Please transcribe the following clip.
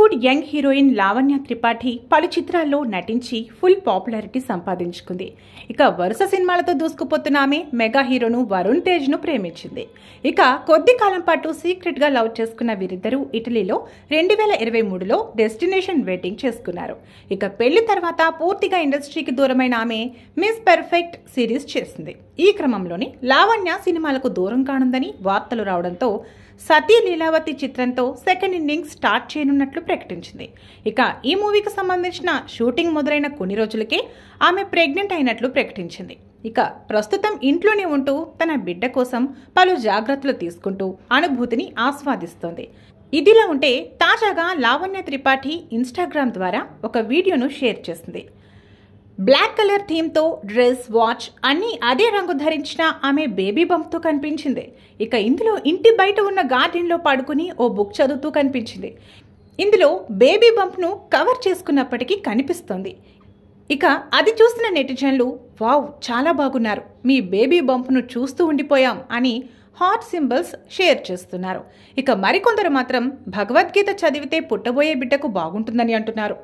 Bollywood young heroine Lavanya Tripathi పలు చిత్రాల్లో నటించి ఫుల్ పాపులారిటీ సంపాదించుకుంది. ఇక వరుస సినిమాలతో దూసుకుపోతున్న ఆమె మెగా హీరోను వరుణ్ తేజ్ను ప్రేమించింది. ఇక కొద్ది కాలం పాటు సీక్రెట్గా లవ్ చేసుకున్న వీరిద్దరూ ఇటలీలో 2023లో డెస్టినేషన్ వెడ్డింగ్ చేసుకున్నారు. ఇక పెళ్లి తర్వాత పూర్తిగా ఇండస్ట్రీకి దూరమైన ఆమె మిస్ పర్ఫెక్ట్ సిరీస్ చేసింది. ఈ క్రమంలోనే లావణ్య సినిమాలకు దూరం కానుందని వార్తలు రావడంతో సతీ లీలావతి చిత్రంతో సెకండ్ ఇన్నింగ్స్ స్టార్ట్ చేయనున్నట్లు ప్రకటించింది. ఇక ఈ మూవీకి సంబంధించిన షూటింగ్ మొదలైన కొన్ని రోజులకే ఆమె ప్రెగ్నెంట్ అయినట్లు ప్రకటించింది. ఇక ప్రస్తుతం ఇంట్లోనే ఉంటూ తన బిడ్డ కోసం పలు జాగ్రత్తలు తీసుకుంటూ అనుభూతిని ఆస్వాదిస్తోంది. ఇదిలా ఉంటే తాజాగా లావణ్య త్రిపాఠి ఇన్స్టాగ్రామ్ ద్వారా ఒక వీడియోను షేర్ చేసింది. బ్లాక్ కలర్ థీమ్తో డ్రెస్, వాచ్ అన్నీ అదే రంగు ధరించిన ఆమె బేబీ బంప్తో కనిపించింది. ఇక ఇందులో ఇంటి బయట ఉన్న గార్డెన్లో పడుకుని ఓ బుక్ చదువుతూ కనిపించింది. ఇందులో బేబీ బంప్ను కవర్ చేసుకున్నప్పటికీ కనిపిస్తోంది. ఇక అది చూసిన నెటిజన్లు వావ్ చాలా బాగున్నారు, మీ బేబీ బంప్ను చూస్తూ ఉండిపోయాం అని హార్ట్ సింబల్స్ షేర్ చేస్తున్నారు. ఇక మరికొందరు మాత్రం భగవద్గీత చదివితే పుట్టబోయే బిడ్డకు బాగుంటుందని అంటున్నారు.